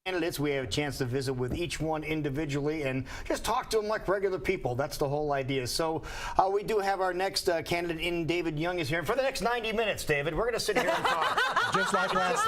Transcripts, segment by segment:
Candidates, we have a chance to visit with each one individually and just talk to them like regular people. That's the whole idea. So we do have our next candidate in. David Young is here. And for the next 90 minutes, David, we're going to sit here and talk. Just like last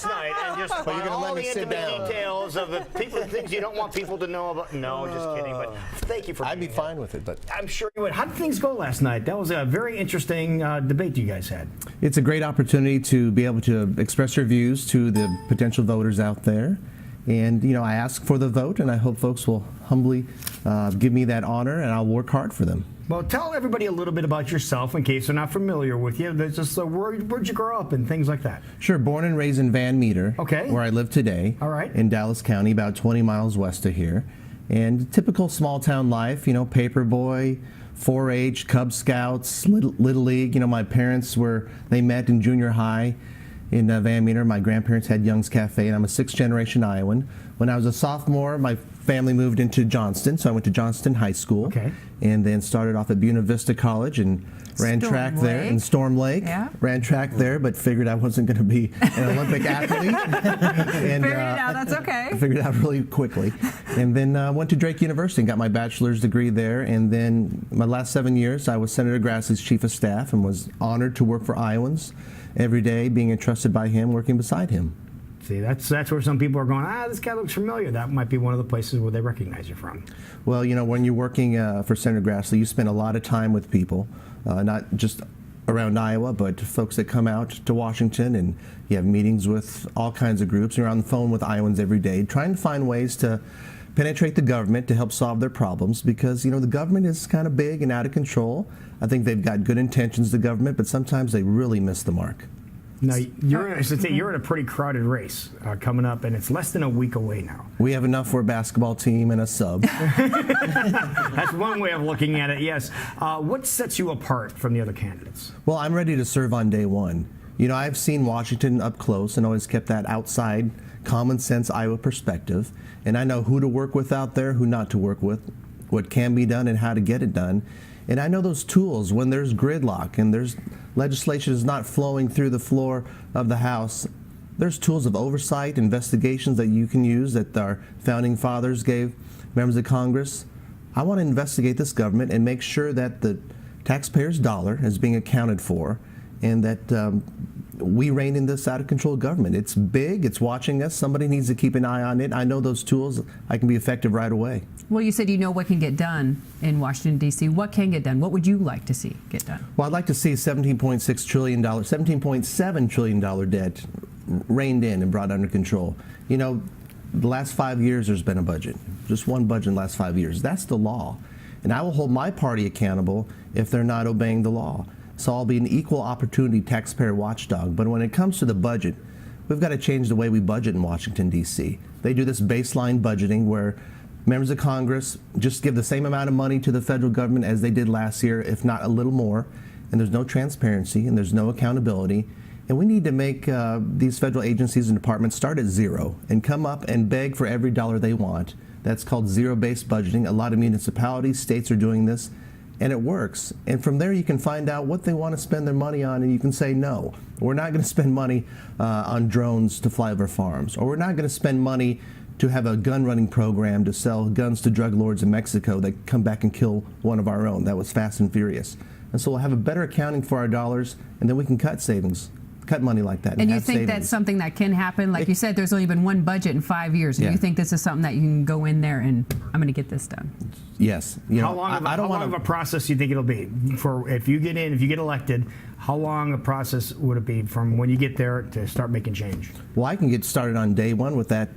night. And just but you're gonna all let me the sit intimate down. details of the people, things you don't want people to know about. No, just kidding. But thank you for I'd be being fine with it, but I'm sure you would. How did things go last night? That was a very interesting debate you guys had. It's a great opportunity to be able to express your views to the potential voters out there. And, you know, I ask for the vote, and I hope folks will humbly give me that honor, and I'll work hard for them. Well, tell everybody a little bit about yourself in case they're not familiar with you. There's just where'd you grow up and things like that. Sure, born and raised in Van Meter, okay, where I live today, all right, in Dallas County, about 20 miles west of here. And typical small town life, you know, paper boy, 4-H, Cub Scouts, Little League. You know, my parents they met in junior high in Van Meter. My grandparents had Young's Cafe, and I'm a sixth-generation Iowan. When I was a sophomore, my family moved into Johnston, so I went to Johnston High School, okay, and then started off at Buena Vista College and ran track there in Storm Lake. Yeah. Ran track there, but figured I wasn't going to be an Olympic athlete. And figured it out. That's okay. Figured it out really quickly, and then went to Drake University and got my bachelor's degree there. And then my last 7 years, I was Senator Grassley's chief of staff and was honored to work for Iowans every day, being entrusted by him, working beside him. See, that's where some people are going, this guy looks familiar. That might be one of the places where they recognize you from. Well, you know, when you're working for Senator Grassley, you spend a lot of time with people, not just around Iowa, but folks that come out to Washington, and you have meetings with all kinds of groups. You're on the phone with Iowans every day, trying to find ways to penetrate the government to help solve their problems, because, you know, the government is kind of big and out of control. I think they've got good intentions, the government, but sometimes they really miss the mark. Now, you're in a pretty crowded race coming up, and it's less than a week away now. We have enough for a basketball team and a sub. That's one way of looking at it, yes. What sets you apart from the other candidates? Well, I'm ready to serve on day one. You know, I've seen Washington up close and always kept that outside, common sense Iowa perspective, and I know who to work with out there, who not to work with, what can be done and how to get it done. And I know those tools when there's gridlock and there's legislation is not flowing through the floor of the House. There's tools of oversight, investigations that you can use that our founding fathers gave members of Congress. I want to investigate this government and make sure that the taxpayers' dollar is being accounted for, and that we rein in this out-of-control government. It's big. It's watching us. Somebody needs to keep an eye on it. I know those tools. I can be effective right away. Well, you said you know what can get done in Washington, D.C. What can get done? What would you like to see get done? Well, I'd like to see $17.6 trillion, $17.7 trillion debt reined in and brought under control. You know, the last 5 years there's been a budget. Just one budget in the last 5 years. That's the law. And I will hold my party accountable if they're not obeying the law. So I'll be an equal opportunity taxpayer watchdog. But when it comes to the budget, we've got to change the way we budget in Washington, D.C. They do this baseline budgeting where members of Congress just give the same amount of money to the federal government as they did last year, if not a little more. And there's no transparency and there's no accountability. And we need to make these federal agencies and departments start at zero and come up and beg for every dollar they want. That's called zero-based budgeting. A lot of municipalities, states are doing this. And it works. And from there you can find out what they want to spend their money on, and you can say, no, we're not going to spend money on drones to fly over farms, or we're not going to spend money to have a gun running program to sell guns to drug lords in Mexico that come back and kill one of our own. That was Fast and Furious. And so we'll have a better accounting for our dollars, and then we can cut savings. Cut money like that. And you think that's something that can happen? Like you said, there's only been one budget in 5 years. And you think this is something that you can go in there and I'm going to get this done? Yes. You know, how long of a process do you think it'll be? For if you get elected, how long a process would it be from when you get there to start making change? Well, I can get started on day one with that,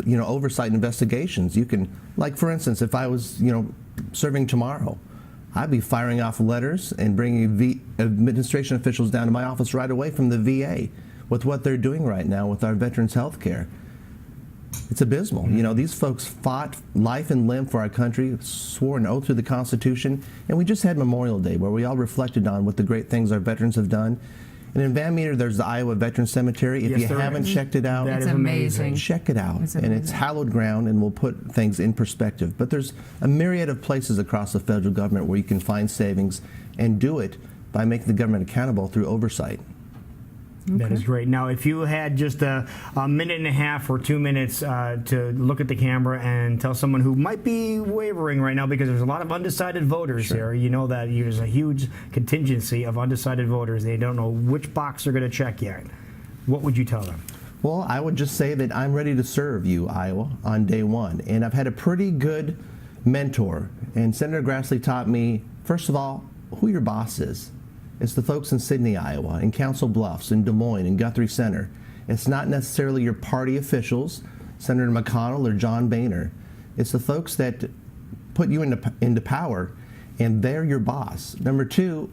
you know, oversight investigations. You can, like for instance, if I was, you know, serving tomorrow, I'd be firing off letters and bringing administration officials down to my office right away from the VA with what they're doing right now with our veterans' health care. It's abysmal. You know, these folks fought life and limb for our country, swore an oath to the Constitution, and we just had Memorial Day where we all reflected on what the great things our veterans have done. And in Van Meter, there's the Iowa Veterans Cemetery. If you haven't checked it out, it's amazing. Check it out. And it's hallowed ground, and we'll put things in perspective. But there's a myriad of places across the federal government where you can find savings and do it by making the government accountable through oversight. That is great. Now, if you had just a minute and a half or 2 minutes to look at the camera and tell someone who might be wavering right now, because there's a lot of undecided voters here, you know that there's a huge contingency of undecided voters. They don't know which box they're going to check yet. What would you tell them? Well, I would just say that I'm ready to serve you, Iowa, on day one. And I've had a pretty good mentor. And Senator Grassley taught me, first of all, who your boss is. It's the folks in Sidney, Iowa, in Council Bluffs, in Des Moines, in Guthrie Center. It's not necessarily your party officials, Senator McConnell or John Boehner. It's the folks that put you into power, and they're your boss. Number two,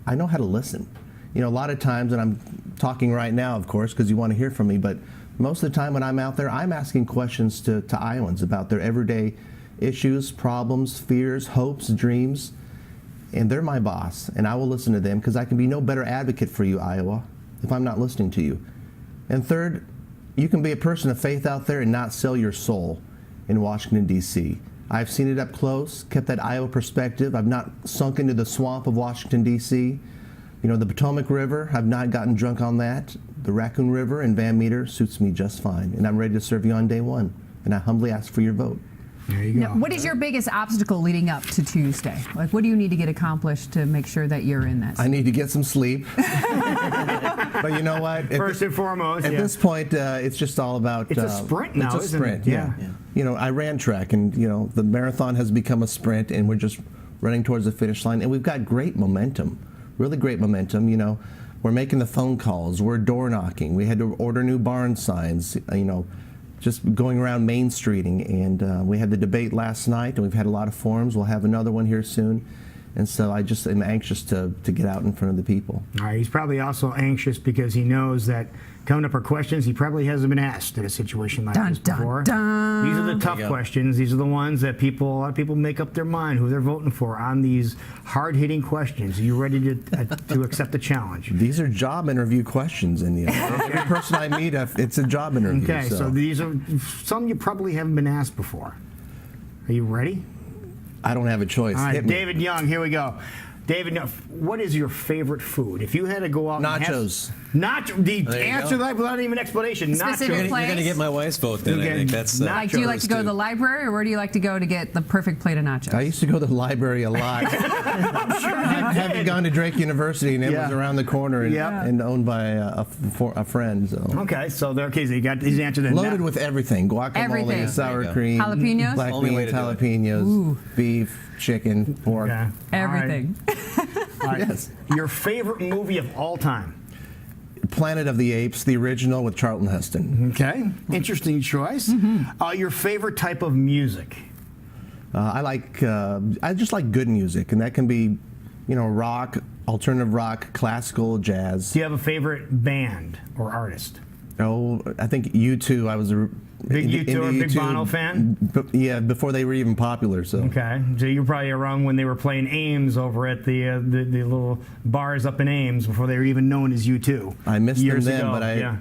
I know how to listen. You know, a lot of times, and I'm talking right now, of course, because you want to hear from me, but most of the time when I'm out there, I'm asking questions to Iowans about their everyday issues, problems, fears, hopes, dreams. And they're my boss, and I will listen to them because I can be no better advocate for you, Iowa, if I'm not listening to you. And third, you can be a person of faith out there and not sell your soul in Washington, D.C. I've seen it up close, kept that Iowa perspective. I've not sunk into the swamp of Washington, D.C. You know, the Potomac River, I've not gotten drunk on that. The Raccoon River and Van Meter suits me just fine, and I'm ready to serve you on day one. And I humbly ask for your vote. There you go. Now, what is your biggest obstacle leading up to Tuesday? Like, what do you need to get accomplished to make sure that you're in that? I need to get some sleep. But you know what? First and foremost, at this point, it's just all about. It's a sprint now, it's a isn't sprint, it? yeah. You know, I ran track, and you know, the marathon has become a sprint, and we're just running towards the finish line, and we've got great momentum, really great momentum. You know, we're making the phone calls, we're door knocking, we had to order new barn signs. You know, just going around Main Streeting, and we had the debate last night, and we've had a lot of forums. We'll have another one here soon. And so I just am anxious to get out in front of the people. All right, he's probably also anxious because he knows that coming up are questions he probably hasn't been asked in a situation like this before. Dun. These are the tough questions. These are the ones that a lot of people make up their mind who they're voting for on these hard-hitting questions. Are you ready to accept the challenge? These are job interview questions, and every person I meet, it's a job interview. Okay, so these are some you probably haven't been asked before. Are you ready? I don't have a choice. All right, Hit me. David Young, here we go. David, what is your favorite food? If you had to go out Nachos. and have... The answer that without even explanation. Specific Nachos. place? You're going to get my wife's vote then, I think. That's Like, do you like to go to the library, or where do you like to go to get the perfect plate of nachos? I used to go to the library a lot. Having gone to Drake University, and it was around the corner and owned by a friend. So. Okay, so he got his answer then. Loaded with everything. Guacamole, sour cream, Jalapenos? black Only way beans, to do it. jalapenos, beef, chicken, pork. Okay. Everything. All right. Yes. Your favorite movie of all time? Planet of the Apes, the original with Charlton Heston. Okay, interesting choice. Your favorite type of music? I just like good music, and that can be, you know, rock, alternative rock, classical, jazz. Do you have a favorite band or artist? Oh, I think U2. I was a Big U2 or big Bono fan? Yeah, before they were even popular. So. Okay, so you were probably around when they were playing Ames over at the little bars up in Ames before they were even known as U2. I missed years them then, ago. but Yeah.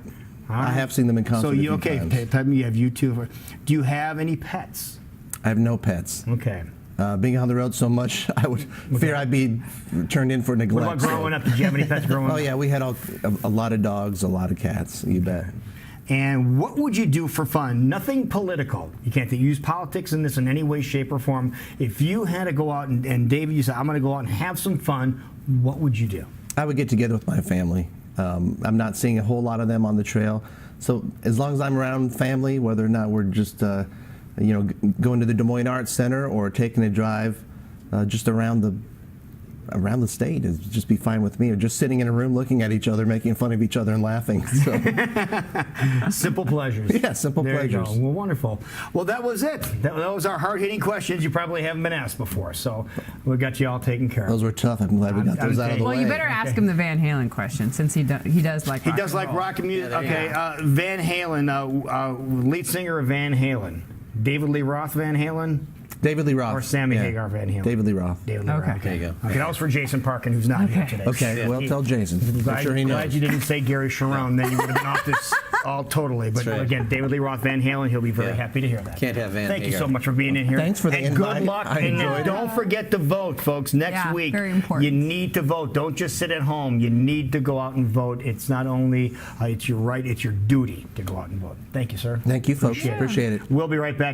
I have seen them in concert. So you a few times. You have U2. Do you have any pets? I have no pets. Okay. Being on the road so much, I would fear I'd be turned in for neglect. What about growing up? Did you have any pets growing up? Oh yeah, we had a lot of dogs, a lot of cats. You bet. And what would you do for fun? Nothing political. You can't use politics in this in any way, shape, or form. If you had to go out and David, you said, I'm going to go out and have some fun, what would you do? I would get together with my family. I'm not seeing a whole lot of them on the trail. So as long as I'm around family, whether or not we're just going to the Des Moines Arts Center or taking a drive just around the state, is just be fine with me, or just sitting in a room looking at each other, making fun of each other and laughing. So. Simple pleasures. Yeah, simple there pleasures. You go. Well, wonderful. Well, that was it. That was our hard-hitting questions you probably haven't been asked before, so we got you all taken care of. Those were tough. I'm glad we got those out of the way. Well, you better ask him the Van Halen question, since he does like rock and roll. Rock and music. Okay, Van Halen, lead singer of Van Halen. David Lee Roth Van Halen? David Lee Roth. Or Sammy Hagar Van Halen? David Lee Roth. David Lee Okay. Roth. There you go. Okay, that was for Jason Parkin, who's not here today. Okay, well, tell Jason. I'm sure he knows. Glad you didn't say Gary Sharon, then you would have been off this Oh, totally. But right. again, David Lee Roth Van Halen, he'll be very happy to hear that. Can't have Van Thank you Hagar. so much for being in here. Thanks for the and invite. good luck. I And enjoyed it. don't forget to vote, folks. Next Yeah, week, very important. you need to vote. Don't just sit at home. You need to go out and vote. It's not only it's your right, it's your duty to go out and vote. Thank you, sir. Thank you, folks. Appreciate it. We'll be right back.